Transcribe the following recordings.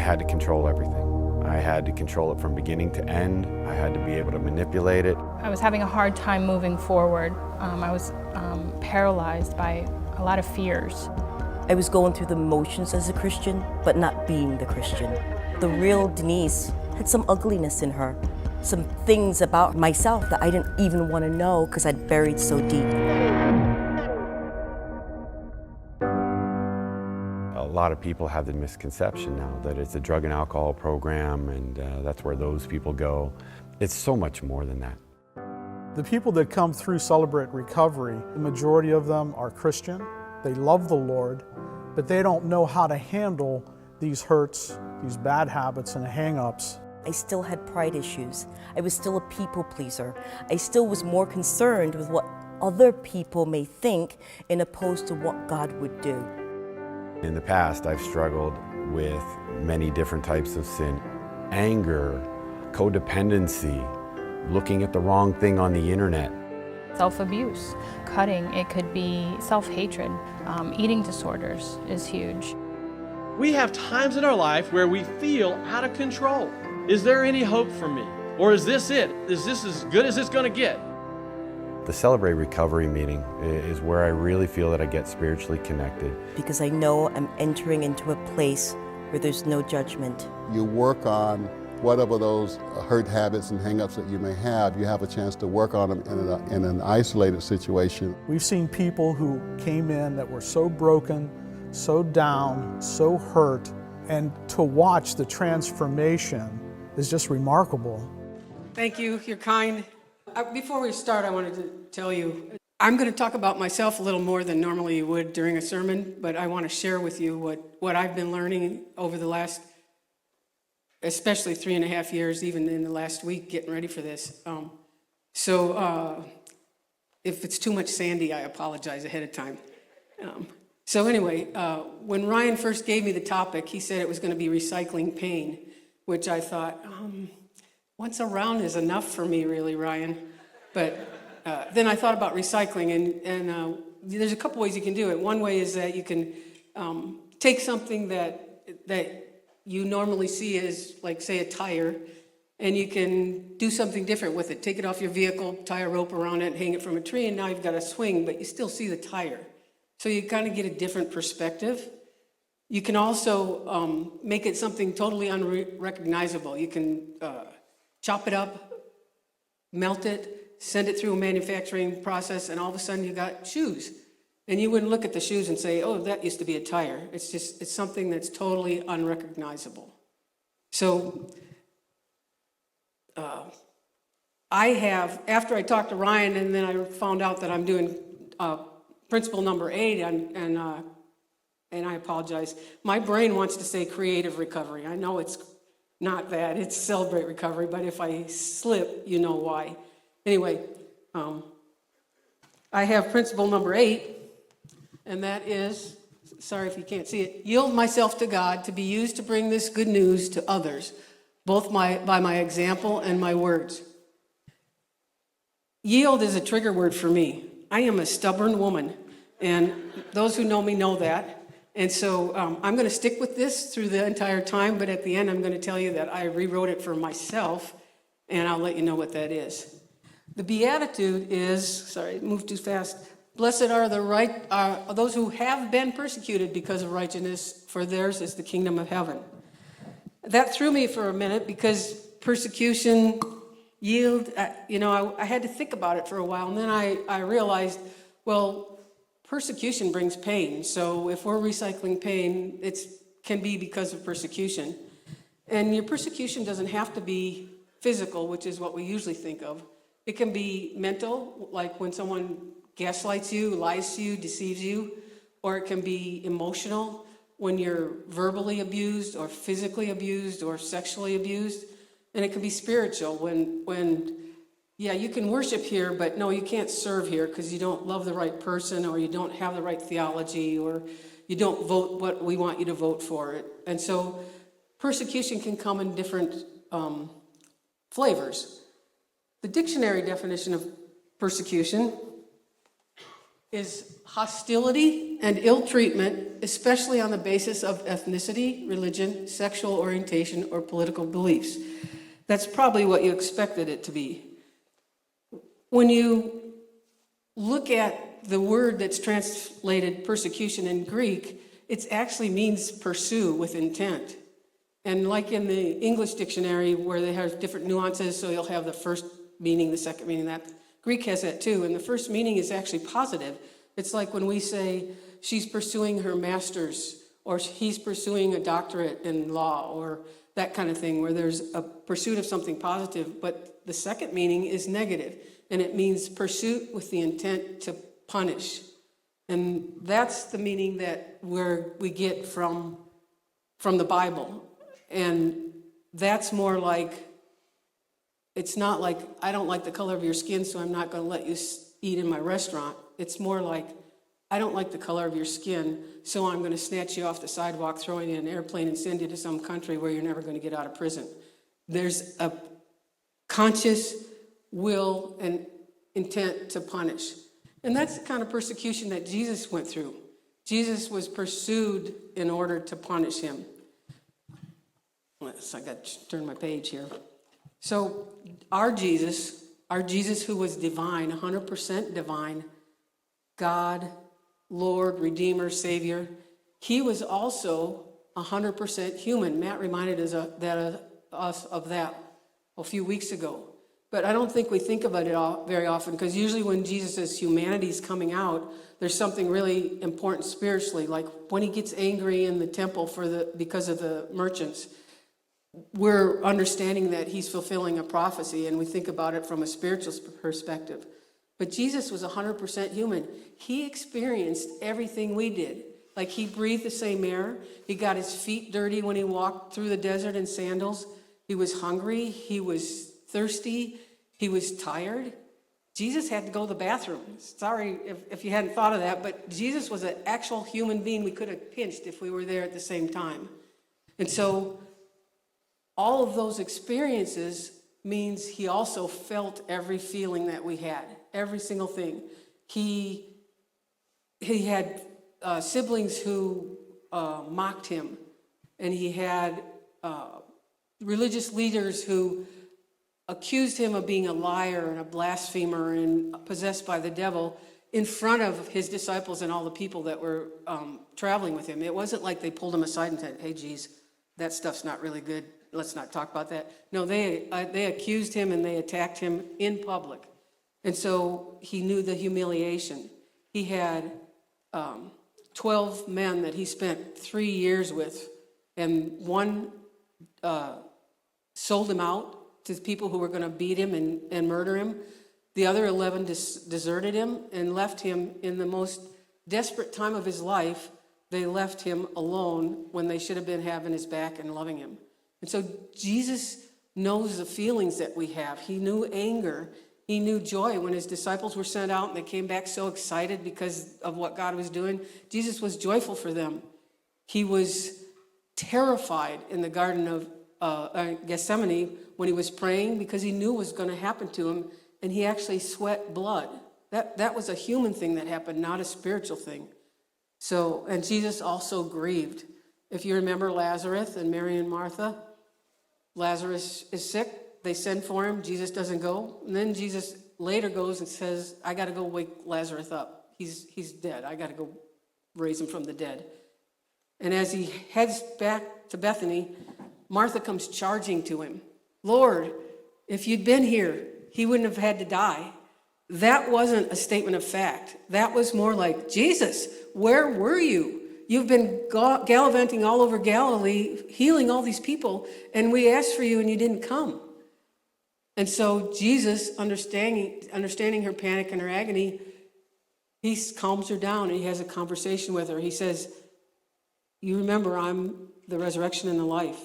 had to control everything. I had to control it from beginning to end. I had to be able to manipulate it. I was having a hard time moving forward. I was paralyzed by a lot of fears. I was going through the motions as a Christian, but not being the Christian. The real Denise had some ugliness in her, some things about myself that I didn't even want to know because I'd buried so deep. A lot of people have the misconception now that it's a drug and alcohol program and that's where those people go. It's so much more than that. The people that come through Celebrate Recovery, the majority of them are Christian. They love the Lord, but they don't know how to handle these hurts, these bad habits and hang-ups. I still had pride issues. I was still a people pleaser. I still was more concerned with what other people may think in opposed to what God would do. In the past, I've struggled with many different types of sin. Anger, codependency, looking at the wrong thing on the internet. Self-abuse, cutting, it could be self-hatred. Eating disorders is huge. We have times in our life where we feel out of control. Is there any hope for me? Or is this it? Is this as good as it's going to get? The Celebrate Recovery meeting is where I really feel that I get spiritually connected. Because I know I'm entering into a place where there's no judgment. You work on whatever those hurt habits and hang-ups that you may have, you have a chance to work on them in an isolated situation. We've seen people who came in that were so broken, so down, so hurt, and to watch the transformation is just remarkable. Thank you, you're kind. Before we start, I wanted to tell you, I'm going to talk about myself a little more than normally you would during a sermon, but I want to share with you what I've been learning over the last, especially 3.5 years, even in the last week, getting ready for this. If it's too much sandy, I apologize ahead of time. When Ryan first gave me the topic, he said it was going to be recycling pain, which I thought, once around is enough for me, really, Ryan. But then I thought about recycling, and there's a couple ways you can do it. One way is that you can take something that you normally see as, like, say, a tire, and you can do something different with it. Take it off your vehicle, tie a rope around it, hang it from a tree, and now you've got a swing, but you still see the tire. So you kind of get a different perspective. You can also make it something totally unrecognizable. You can chop it up, melt it, send it through a manufacturing process, and all of a sudden you got shoes. And you wouldn't look at the shoes and say, oh, that used to be a tire. It's something that's totally unrecognizable. So after I talked to Ryan, and then I found out that I'm doing principle number 8, and I apologize. My brain wants to say creative recovery. I know it's not that, it's Celebrate Recovery, but if I slip, you know why. Anyway, I have principle number 8, and that is, sorry if you can't see it, yield myself to God to be used to bring this good news to others, both by my example and my words. Yield is a trigger word for me. I am a stubborn woman, and those who know me know that. And so I'm going to stick with this through the entire time, but at the end I'm going to tell you that I rewrote it for myself, and I'll let you know what that is. The Beatitude is, sorry, moved too fast. Blessed are those who have been persecuted because of righteousness, for theirs is the kingdom of heaven. That threw me for a minute because persecution, yield, I had to think about it for a while, and then I realized, well, persecution brings pain. So if we're recycling pain, it can be because of persecution. And your persecution doesn't have to be physical, which is what we usually think of. It can be mental, like when someone gaslights you, lies to you, deceives you, or it can be emotional, when you're verbally abused or physically abused or sexually abused. And it can be spiritual, when you can worship here, but no, you can't serve here because you don't love the right person, or you don't have the right theology, or you don't vote what we want you to vote for. And so persecution can come in different flavors. The dictionary definition of persecution is hostility and ill treatment, especially on the basis of ethnicity, religion, sexual orientation, or political beliefs. That's probably what you expected it to be. When you look at the word that's translated persecution in Greek, it actually means pursue with intent. And like in the English dictionary where they have different nuances, so you'll have the first meaning, the second meaning, that Greek has that too. And the first meaning is actually positive. It's like when we say she's pursuing her master's, or he's pursuing a doctorate in law, or that kind of thing, where there's a pursuit of something positive. But the second meaning is negative, and it means pursuit with the intent to punish. And that's the meaning that we get from the Bible. And that's more like, it's not like, I don't like the color of your skin, so I'm not going to let you eat in my restaurant. It's more like, I don't like the color of your skin, so I'm going to snatch you off the sidewalk, throw you in an airplane, and send you to some country where you're never going to get out of prison. There's a conscious will and intent to punish. And that's the kind of persecution that Jesus went through. Jesus was pursued in order to punish him. I got to turn my page here. So our Jesus who was divine, 100% divine, God, Lord, Redeemer, Savior, he was also 100% human. Matt reminded us of that a few weeks ago. But I don't think we think about it very often, because usually when Jesus' humanity is coming out, there's something really important spiritually, like when he gets angry in the temple because of the merchants. We're understanding that he's fulfilling a prophecy, and we think about it from a spiritual perspective. But Jesus was 100% human. He experienced everything we did. Like, he breathed the same air. He got his feet dirty when he walked through the desert in sandals. He was hungry. He was thirsty. He was tired. Jesus had to go to the bathroom. Sorry if you hadn't thought of that, but Jesus was an actual human being we could have pinched if we were there at the same time. And so all of those experiences means he also felt every feeling that we had, every single thing. He had siblings who mocked him, and he had religious leaders who accused him of being a liar and a blasphemer and possessed by the devil in front of his disciples and all the people that were traveling with him. It wasn't like they pulled him aside and said, "Hey, geez, that stuff's not really good. Let's not talk about that." No, they accused him and they attacked him in public. And so he knew the humiliation. He had 12 men that he spent 3 years with, and one sold him out to people who were going to beat him and murder him. The other 11 deserted him and left him in the most desperate time of his life. They left him alone when they should have been having his back and loving him. And so Jesus knows the feelings that we have. He knew anger. He knew joy when his disciples were sent out and they came back so excited because of what God was doing. Jesus was joyful for them. He was terrified in the Garden of Gethsemane when he was praying, because he knew what was going to happen to him, and he actually sweat blood. That was a human thing that happened, not a spiritual thing. So, and Jesus also grieved. If you remember Lazarus and Mary and Martha, Lazarus is sick. They send for him. Jesus doesn't go. And then Jesus later goes and says, "I got to go wake Lazarus up. He's dead. I got to go raise him from the dead." And as he heads back to Bethany, Martha comes charging to him. "Lord, if you'd been here, he wouldn't have had to die." That wasn't a statement of fact. That was more like, "Jesus, where were you? You've been gallivanting all over Galilee, healing all these people, and we asked for you and you didn't come." And so Jesus, understanding her panic and her agony, he calms her down and he has a conversation with her. He says, "You remember, I'm the resurrection and the life.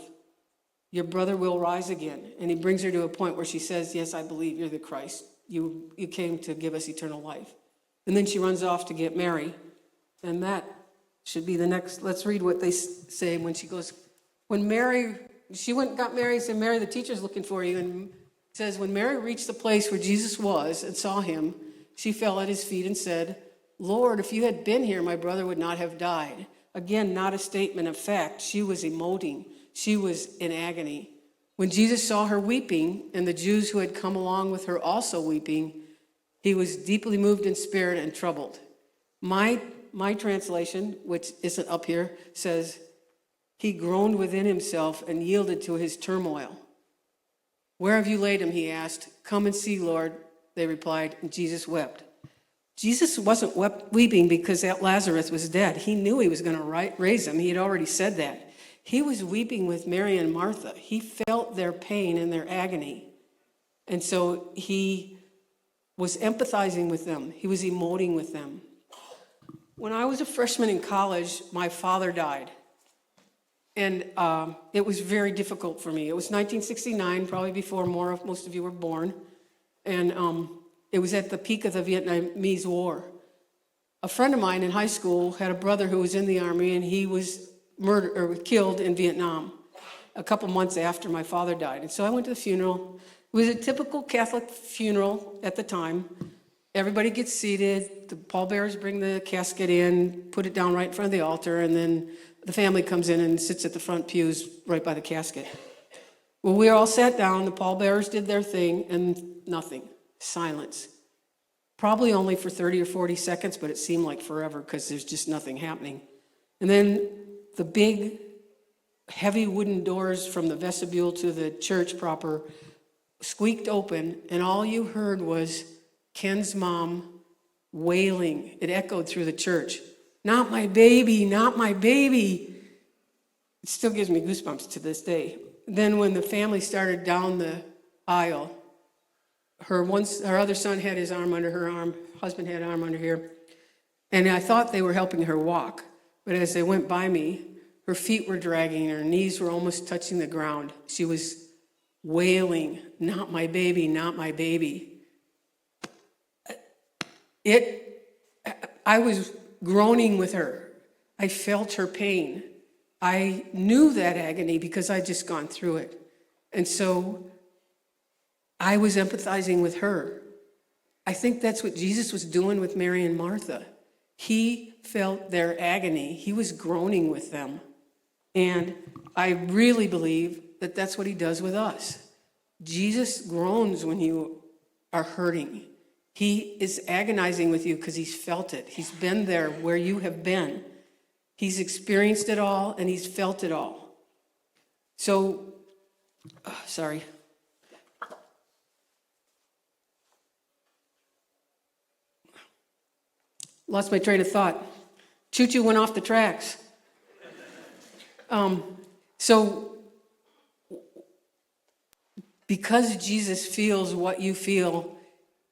Your brother will rise again." And he brings her to a point where she says, "Yes, I believe you're the Christ. You came to give us eternal life." And then she runs off to get Mary. And that should be the next. Let's read what they say when she goes. She went and got Mary and said, "Mary, the teacher's looking for you." And it says, when Mary reached the place where Jesus was and saw him, she fell at his feet and said, Lord, if you had been here, my brother would not have died. Again, not a statement of fact. She was emoting. She was in agony. When Jesus saw her weeping, and the Jews who had come along with her also weeping, he was deeply moved in spirit and troubled. My translation, which isn't up here, says, he groaned within himself and yielded to his turmoil. Where have you laid him, he asked. Come and see, Lord, they replied, and Jesus wept. Jesus wasn't weeping because that Lazarus was dead. He knew he was going to raise him. He had already said that. He was weeping with Mary and Martha. He felt their pain and their agony. And so he was empathizing with them. He was emoting with them. When I was a freshman in college, my father died. And it was very difficult for me. It was 1969, probably before most of you were born. And it was at the peak of the Vietnamese War. A friend of mine in high school had a brother who was in the Army, and he was murdered or killed in Vietnam a couple months after my father died. And so I went to the funeral. It was a typical Catholic funeral at the time. Everybody gets seated. The pallbearers bring the casket in, put it down right in front of the altar, and then the family comes in and sits at the front pews right by the casket. Well, we all sat down. The pallbearers did their thing, and nothing. Silence. Probably only for 30 or 40 seconds, but it seemed like forever because there's just nothing happening. And then the big, heavy wooden doors from the vestibule to the church proper squeaked open, and all you heard was Ken's mom wailing. It echoed through the church. Not my baby, not my baby. It still gives me goosebumps to this day. Then when the family started down the aisle, her other son had his arm under her arm, husband had an arm under here, and I thought they were helping her walk. But as they went by me, her feet were dragging, her knees were almost touching the ground. She was wailing, not my baby, not my baby. I was groaning with her. I felt her pain. I knew that agony because I'd just gone through it. And so I was empathizing with her. I think that's what Jesus was doing with Mary and Martha. He felt their agony. He was groaning with them. And I really believe that that's what he does with us. Jesus groans when you are hurting. He is agonizing with you because he's felt it. He's been there where you have been. He's experienced it all and he's felt it all. So, sorry. Lost my train of thought. Choo-choo went off the tracks. So, because Jesus feels what you feel,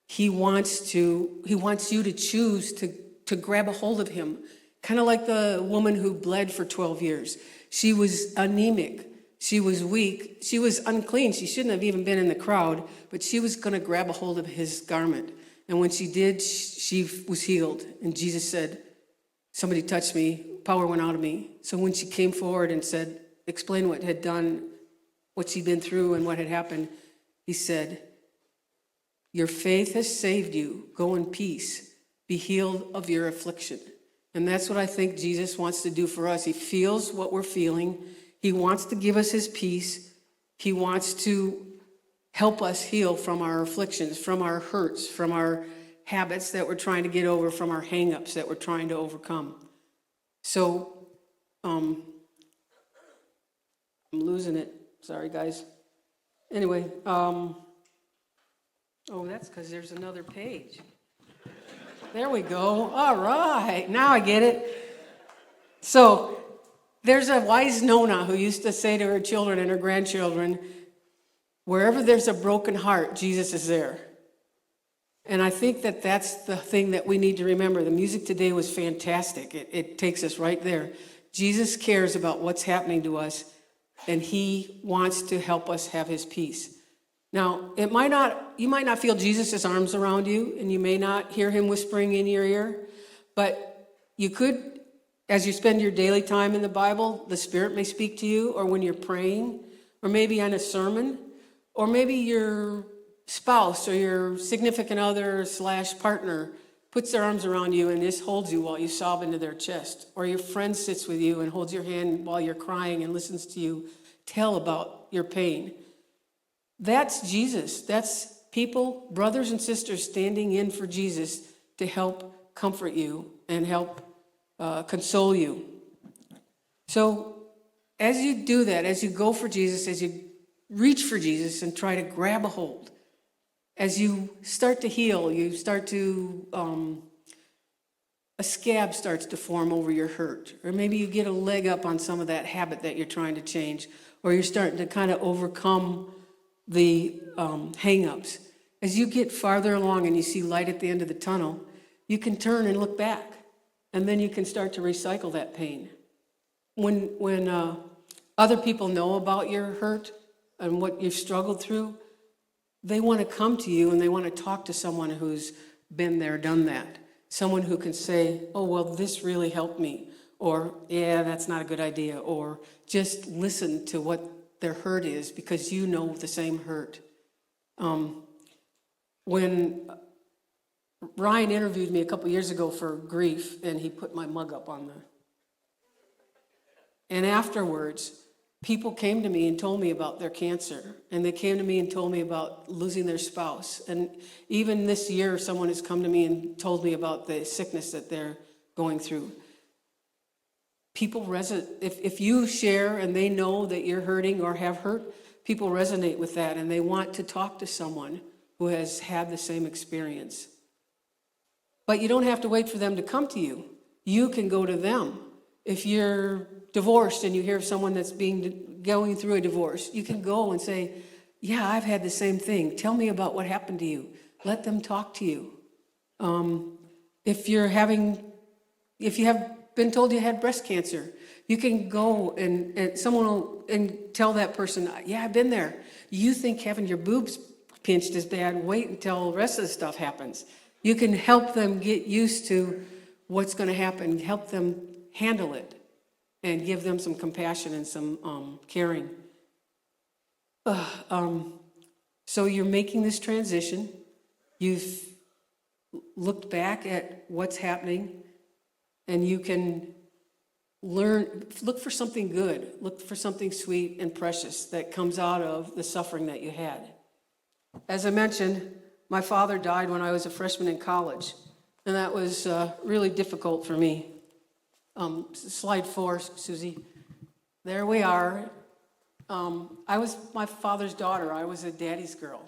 he wants you to choose to grab a hold of him. Kind of like the woman who bled for 12 years. She was anemic. She was weak. She was unclean. She shouldn't have even been in the crowd, but she was going to grab a hold of his garment. And when she did, she was healed. And Jesus said, somebody touched me, power went out of me. So when she came forward and said, explain what had done, what she'd been through and what had happened, he said, your faith has saved you. Go in peace. Be healed of your affliction. And that's what I think Jesus wants to do for us. He feels what we're feeling. He wants to give us his peace. He wants to help us heal from our afflictions, from our hurts, from our habits that we're trying to get over, from our hang-ups that we're trying to overcome. So, I'm losing it. Sorry, guys. Anyway, that's because there's another page. There we go. All right. Now I get it. So, there's a wise Nona who used to say to her children and her grandchildren, wherever there's a broken heart, Jesus is there. And I think that that's the thing that we need to remember. The music today was fantastic. It takes us right there. Jesus cares about what's happening to us, and he wants to help us have his peace. Now, you might not feel Jesus' arms around you, and you may not hear him whispering in your ear, but you could, as you spend your daily time in the Bible, the Spirit may speak to you, or when you're praying, or maybe on a sermon, or maybe your spouse or your significant other / partner puts their arms around you and just holds you while you sob into their chest. Or your friend sits with you and holds your hand while you're crying and listens to you tell about your pain. That's Jesus. That's people, brothers and sisters, standing in for Jesus to help comfort you and help console you. So as you do that, as you go for Jesus, as you reach for Jesus and try to grab a hold, as you start to heal, you start to, a scab starts to form over your hurt, or maybe you get a leg up on some of that habit that you're trying to change, or you're starting to kind of overcome the hang-ups. As you get farther along and you see light at the end of the tunnel, you can turn and look back, and then you can start to recycle that pain. When other people know about your hurt and what you've struggled through, they want to come to you and they want to talk to someone who's been there, done that. Someone who can say, oh, well, this really helped me. Or, yeah, that's not a good idea. Or just listen to what their hurt is because you know the same hurt. When Ryan interviewed me a couple years ago for grief, and he put my mug up on the... And afterwards, people came to me and told me about their cancer, and they came to me and told me about losing their spouse. And even this year, someone has come to me and told me about the sickness that they're going through. People resonate, if you share and they know that you're hurting or have hurt, people resonate with that, and they want to talk to someone who has had the same experience. But you don't have to wait for them to come to you. You can go to them. If you're divorced and you hear of someone that's going through a divorce, you can go and say, yeah, I've had the same thing. Tell me about what happened to you. Let them talk to you. If you have been told you had breast cancer, you can go and someone will tell that person, yeah, I've been there. You think having your boobs pinched is bad, wait until the rest of the stuff happens. You can help them get used to what's going to happen, help them handle it, and give them some compassion and some caring. So you're making this transition. You've looked back at what's happening, and you can look for something good, look for something sweet and precious that comes out of the suffering that you had. As I mentioned, my father died when I was a freshman in college, and that was really difficult for me. Slide 4, Susie. There we are. I was my father's daughter. I was a daddy's girl,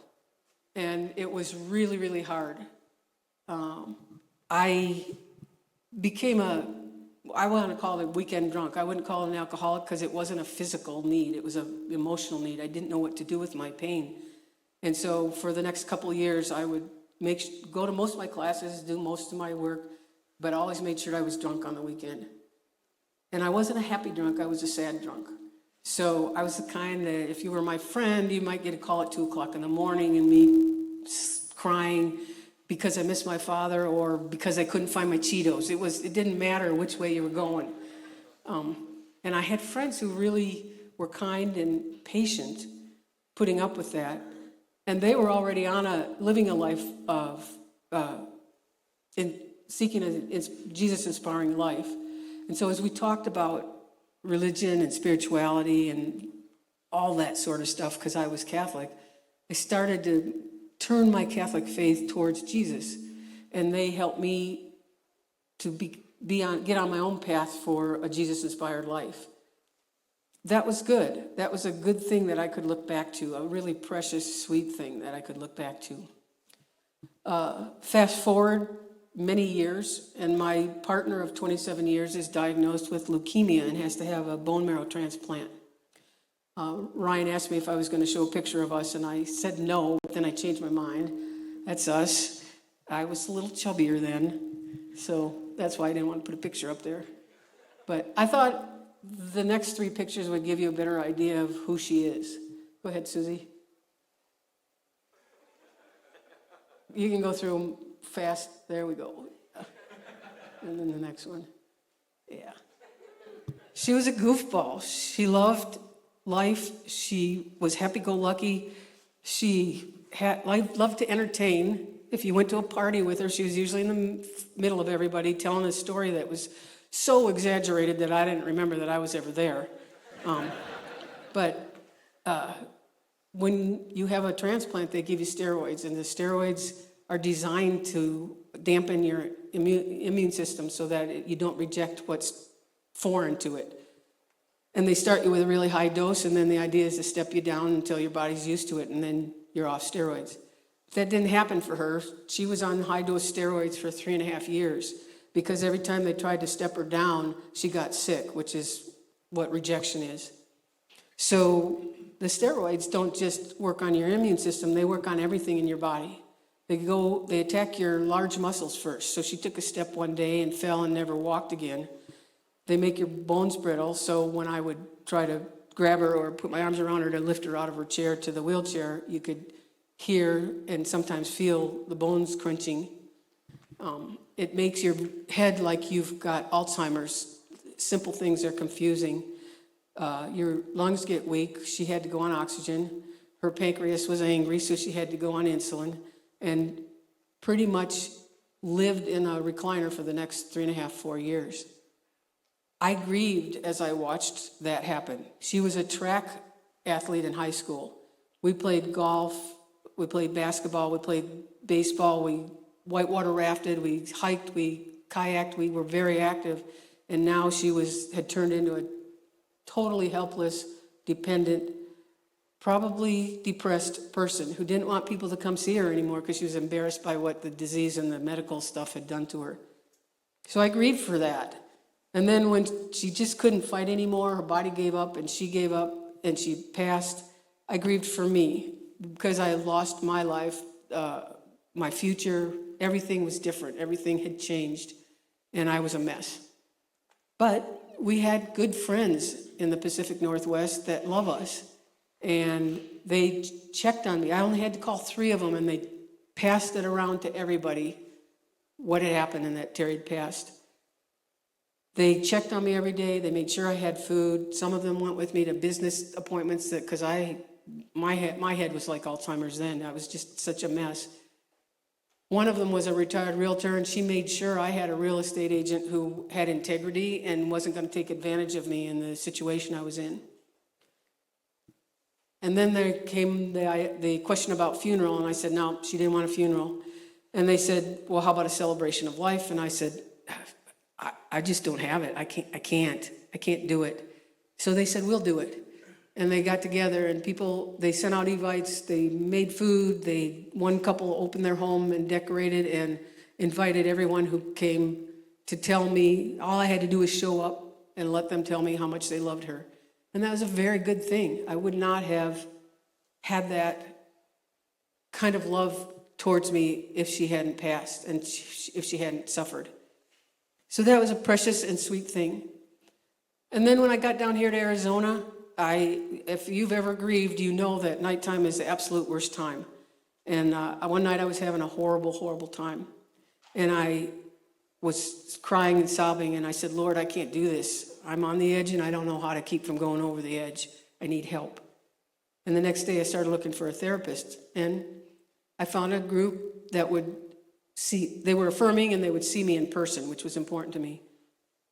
and it was really, really hard. I want to call it a weekend drunk. I wouldn't call it an alcoholic because it wasn't a physical need. It was an emotional need. I didn't know what to do with my pain. And so for the next couple of years, I would go to most of my classes, do most of my work, but always made sure I was drunk on the weekend. And I wasn't a happy drunk, I was a sad drunk. So I was the kind that if you were my friend, you might get a call at 2 o'clock in the morning and me crying because I missed my father or because I couldn't find my Cheetos. It didn't matter which way you were going. And I had friends who really were kind and patient, putting up with that. And they were already living a life of seeking a Jesus-inspiring life. And so as we talked about religion and spirituality and all that sort of stuff, because I was Catholic, I started to turn my Catholic faith towards Jesus. And they helped me to get on my own path for a Jesus-inspired life. That was good. That was a good thing that I could look back to, a really precious, sweet thing that I could look back to. Fast forward many years, and my partner of 27 years is diagnosed with leukemia and has to have a bone marrow transplant. Ryan asked me if I was going to show a picture of us, and I said no, but then I changed my mind. That's us. I was a little chubbier then, so that's why I didn't want to put a picture up there. But I thought the next 3 pictures would give you a better idea of who she is. Go ahead, Susie. You can go through them fast. There we go. And then the next one. Yeah. She was a goofball. She loved life. She was happy-go-lucky. She loved to entertain. if you went to a party with her, she was usually in the middle of everybody telling a story that was so exaggerated that I didn't remember that I was ever there. But when you have a transplant, they give you steroids, and the steroids are designed to dampen your immune system so that you don't reject what's foreign to it. And they start you with a really high dose, and then the idea is to step you down until your body's used to it, and then you're off steroids. That didn't happen for her. She was on high-dose steroids for 3.5 years because every time they tried to step her down, she got sick, which is what rejection is. So the steroids don't just work on your immune system, they work on everything in your body. They attack your large muscles first. So she took a step one day and fell and never walked again. They make your bones brittle, so when I would try to grab her or put my arms around her to lift her out of her chair to the wheelchair, you could hear and sometimes feel the bones crunching. It makes your head like you've got Alzheimer's. Simple things are confusing. Your lungs get weak. She had to go on oxygen. Her pancreas was angry, so she had to go on insulin, and pretty much lived in a recliner for the next 3.5, 4 years. I grieved as I watched that happen. She was a track athlete in high school. We played golf, we played basketball, we played baseball, we whitewater rafted, we hiked, we kayaked, we were very active. And now she had turned into a totally helpless, dependent, probably depressed person who didn't want people to come see her anymore because she was embarrassed by what the disease and the medical stuff had done to her. So I grieved for that. And then when she just couldn't fight anymore, her body gave up and she gave up and she passed, I grieved for me because I lost my life, my future, everything was different, everything had changed, and I was a mess. But we had good friends in the Pacific Northwest that love us, and they checked on me. I only had to call 3 of them, and they passed it around to everybody what had happened and that Terry had passed. They checked on me every day. They made sure I had food. Some of them went with me to business appointments because my head was like Alzheimer's then. I was just such a mess. One of them was a retired realtor, and she made sure I had a real estate agent who had integrity and wasn't going to take advantage of me in the situation I was in. And then there came the question about funeral, and I said, no, she didn't want a funeral. And they said, well, how about a celebration of life? And I said, I just don't have it. I can't do it. So they said, we'll do it. And they got together, and they sent out evites, they made food, one couple opened their home and decorated and invited everyone who came to tell me. All I had to do was show up and let them tell me how much they loved her. And that was a very good thing. I would not have had that kind of love towards me if she hadn't passed and if she hadn't suffered. So that was a precious and sweet thing. And then when I got down here to Arizona, if you've ever grieved, you know that nighttime is the absolute worst time. And one night I was having a horrible, horrible time. And I was crying and sobbing, and I said, Lord, I can't do this. I'm on the edge, and I don't know how to keep from going over the edge. I need help. And the next day I started looking for a therapist. And I found a group that they were affirming, and they would see me in person, which was important to me.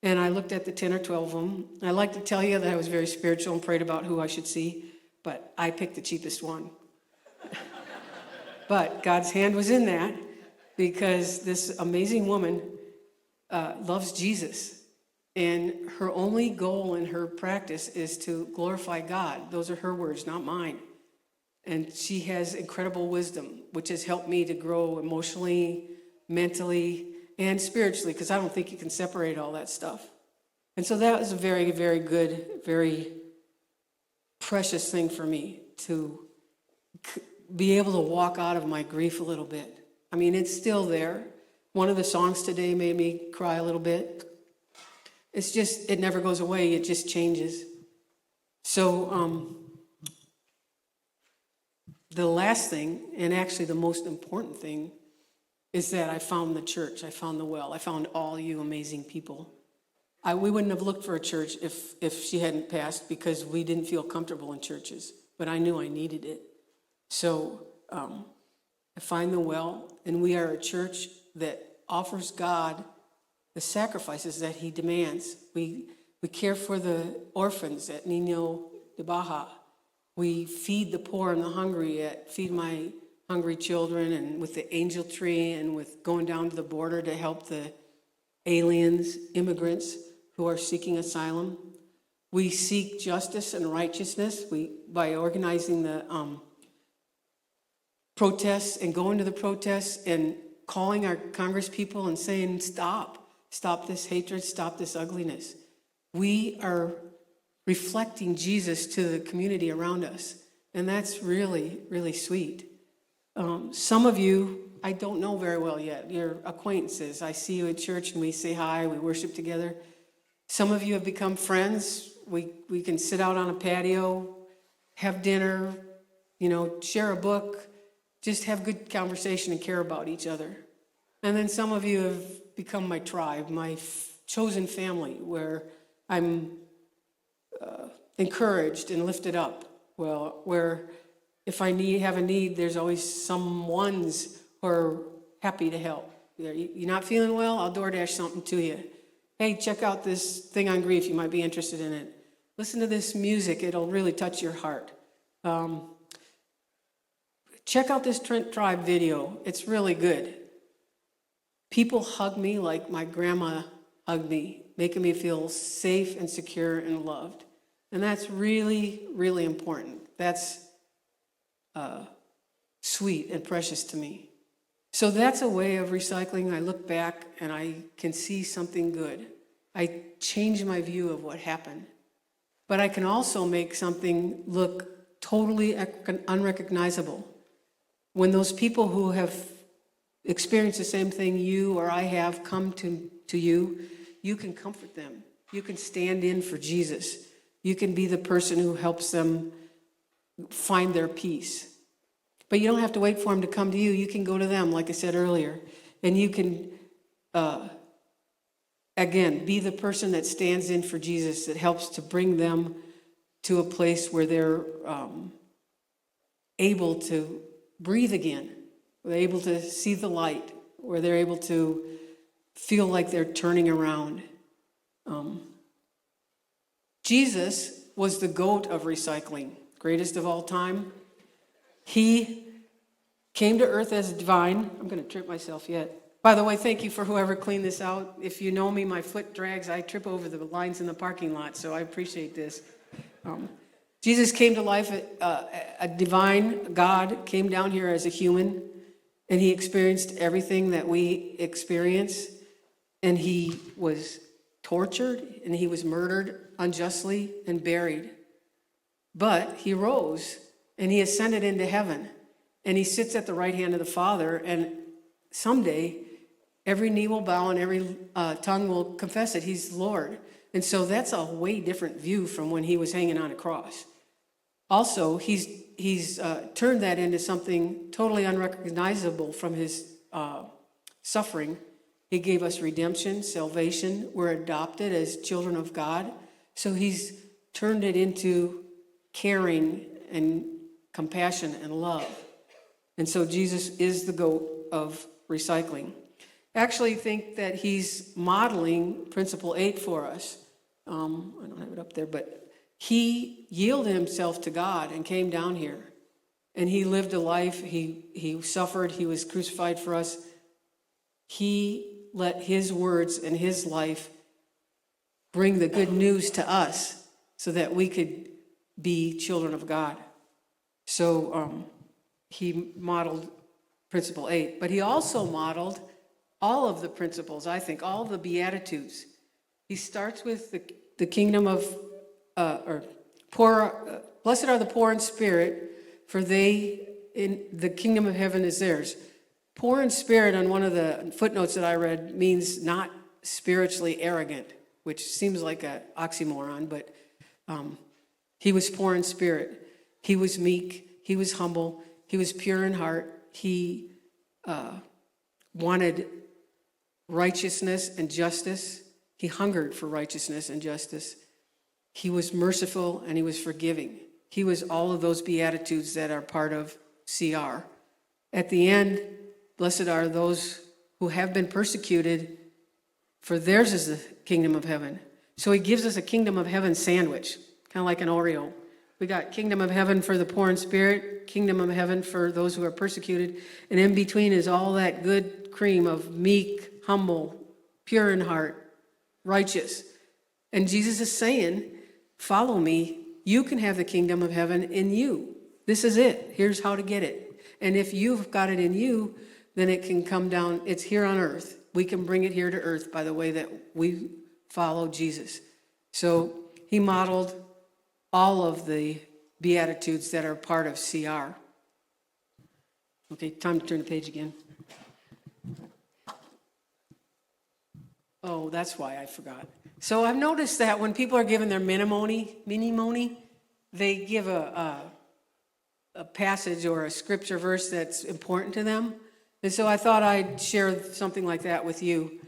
And I looked at the 10 or 12 of them. I like to tell you that I was very spiritual and prayed about who I should see, but I picked the cheapest one. But God's hand was in that because this amazing woman loves Jesus. And her only goal in her practice is to glorify God. Those are her words, not mine. And she has incredible wisdom, which has helped me to grow emotionally, mentally, and spiritually, because I don't think you can separate all that stuff. And so that was a very, very good, very precious thing for me to be able to walk out of my grief a little bit. I mean, it's still there. One of the songs today made me cry a little bit. It's just, it never goes away. It just changes. So the last thing, and actually the most important thing, is that I found the church, I found the well, I found all you amazing people. We wouldn't have looked for a church if she hadn't passed because we didn't feel comfortable in churches, but I knew I needed it. So I find them well, and we are a church that offers God the sacrifices that he demands. We care for the orphans at Niño de Baja. We feed the poor and the hungry at Feed My Hungry Children, and with the Angel Tree, and with going down to the border to help the aliens, immigrants who are seeking asylum. We seek justice and righteousness by organizing the protests and going to the protests and calling our Congress people and saying, stop this hatred, stop this ugliness. We are reflecting Jesus to the community around us, and that's really, really sweet. Some of you, I don't know very well yet. You're acquaintances. I see you at church and we say hi, we worship together. Some of you have become friends. We can sit out on a patio, have dinner, share a book, just have good conversation and care about each other. And then some of you have become my tribe, my chosen family, where I'm encouraged and lifted up. Well, where if I have a need, there's always some ones who are happy to help. You're not feeling well? I'll DoorDash something to you. Hey, check out this thing on grief. You might be interested in it. Listen to this music. It'll really touch your heart. Check out this Trent Tribe video. It's really good. People hug me like my grandma hugged me, making me feel safe and secure and loved. And that's really, really important. That's sweet and precious to me. So that's a way of recycling. I look back and I can see something good. I change my view of what happened. But I can also make something look totally unrecognizable. When those people who have experienced the same thing you or I have come to you, you can comfort them. You can stand in for Jesus. You can be the person who helps them find their peace. But you don't have to wait for them to come to you. You can go to them, like I said earlier. And you can, again, be the person that stands in for Jesus, that helps to bring them to a place where they're able to breathe again, where they're able to see the light, where they're able to feel like they're turning around. Jesus was the goat of recycling, greatest of all time. He came to earth as divine. I'm going to trip myself yet. By the way, thank you for whoever cleaned this out. If you know me, my foot drags. I trip over the lines in the parking lot, so I appreciate this. Jesus came to life, a divine God came down here as a human, and he experienced everything that we experience. And he was tortured, and he was murdered unjustly and buried. But he rose, and he ascended into heaven, and he sits at the right hand of the Father, and someday every knee will bow and every tongue will confess that he's Lord. And so that's a way different view from when he was hanging on a cross. Also, he's turned that into something totally unrecognizable from his suffering. He gave us redemption, salvation. We're adopted as children of God. So he's turned it into caring and compassion and love. And so Jesus is the goat of recycling. Actually think that he's modeling Principle 8 for us. I don't have it up there, but he yielded himself to God and came down here. And he lived a life, he suffered, he was crucified for us. He let his words and his life bring the good news to us so that we could be children of God. So he modeled Principle 8, but he also modeled all of the principles, I think, all the Beatitudes. He starts with the kingdom of, blessed are the poor in spirit, for they, in the kingdom of heaven is theirs. Poor in spirit, on one of the footnotes that I read, means not spiritually arrogant, which seems like an oxymoron, but he was poor in spirit. He was meek. He was humble. He was pure in heart. He wanted righteousness and justice. He hungered for righteousness and justice. He was merciful and he was forgiving. He was all of those Beatitudes that are part of CR. At the end, blessed are those who have been persecuted, for theirs is the kingdom of heaven. So he gives us a kingdom of heaven sandwich, kind of like an Oreo. We got kingdom of heaven for the poor in spirit, kingdom of heaven for those who are persecuted, and in between is all that good cream of meek, humble, pure in heart, righteous. And Jesus is saying, follow me, you can have the kingdom of heaven in you. This is it. Here's how to get it. And if you've got it in you, then it can come down. It's here on earth. We can bring it here to earth by the way that we follow Jesus. So he modeled all of the Beatitudes that are part of CR. Okay, time to turn the page again. Oh, that's why I forgot. So I've noticed that when people are given their mini-moni, they give a passage or a scripture verse that's important to them. And so I thought I'd share something like that with you.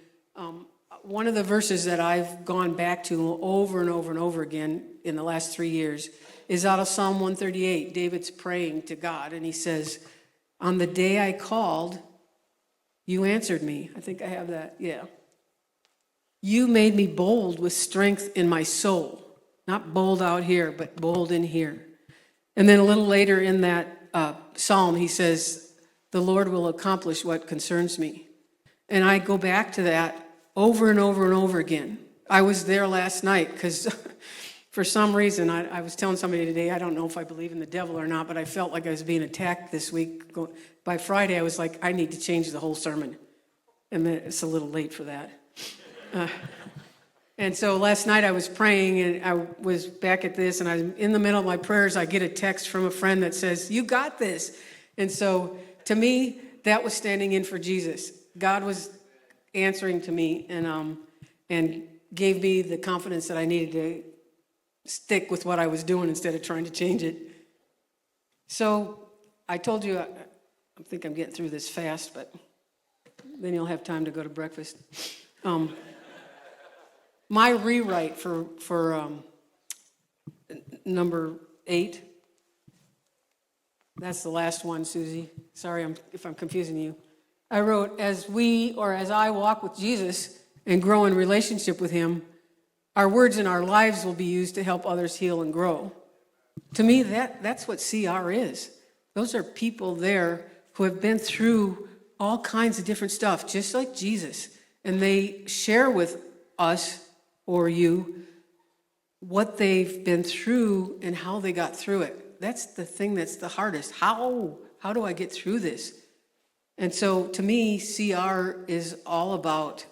One of the verses that I've gone back to over and over and over again in the last 3 years is out of Psalm 138. David's praying to God, and he says, on the day I called, you answered me. I think I have that, yeah. You made me bold with strength in my soul. Not bold out here, but bold in here. And then a little later in that psalm, he says, the Lord will accomplish what concerns me. And I go back to that over and over and over again. I was there last night because for some reason, I was telling somebody today, I don't know if I believe in the devil or not, but I felt like I was being attacked this week. By Friday, I was like, I need to change the whole sermon. And it's a little late for that. And so last night I was praying, and I was back at this, and I'm in the middle of my prayers. I get a text from a friend that says, you got this. And so to me, that was standing in for Jesus. God was answering to me and gave me the confidence that I needed to stick with what I was doing instead of trying to change it. So I told you, I think I'm getting through this fast, but then you'll have time to go to breakfast. My rewrite for number 8, that's the last one, Susie. Sorry if I'm confusing you. I wrote, as I walk with Jesus and grow in relationship with him, our words and our lives will be used to help others heal and grow. To me, that's what CR is. Those are people there who have been through all kinds of different stuff, just like Jesus. And they share with us or you what they've been through and how they got through it. That's the thing that's the hardest. How do I get through this? And so to me, CR is all about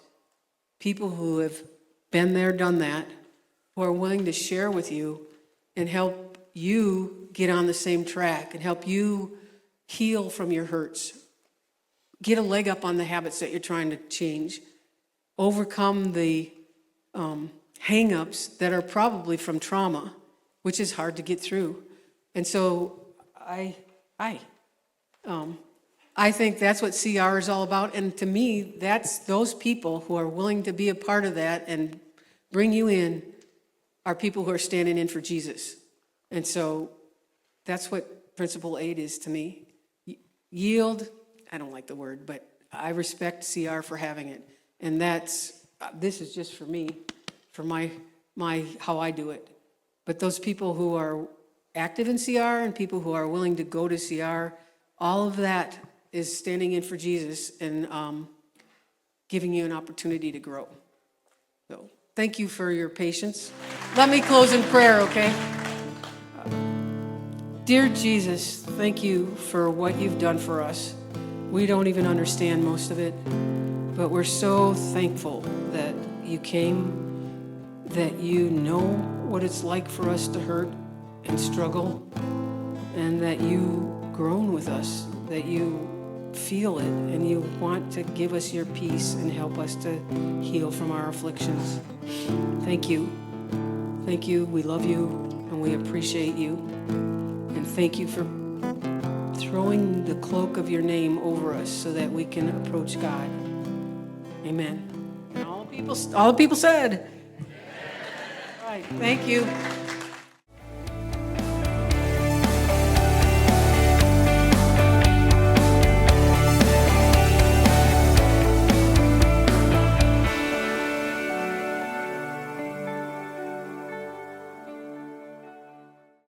people who have been there, done that, who are willing to share with you and help you get on the same track and help you heal from your hurts. Get a leg up on the habits that you're trying to change. Overcome the hang-ups that are probably from trauma, which is hard to get through. And so I think that's what CR is all about. And to me, that's those people who are willing to be a part of that and bring you in are people who are standing in for Jesus. And so that's what Principle 8 is to me. Yield, I don't like the word, but I respect CR for having it. And this is just for me, for my how I do it. But those people who are active in CR and people who are willing to go to CR, all of that is standing in for Jesus and giving you an opportunity to grow. So thank you for your patience. Let me close in prayer, okay? Dear Jesus, thank you for what you've done for us. We don't even understand most of it, but we're so thankful that you came, that you know what it's like for us to hurt and struggle, and that you've grown with us, that you feel it, and you want to give us your peace and help us to heal from our afflictions. Thank you. Thank you. We love you, and we appreciate you. And thank you for throwing the cloak of your name over us so that we can approach God. Amen. And all the people said, all right, thank you.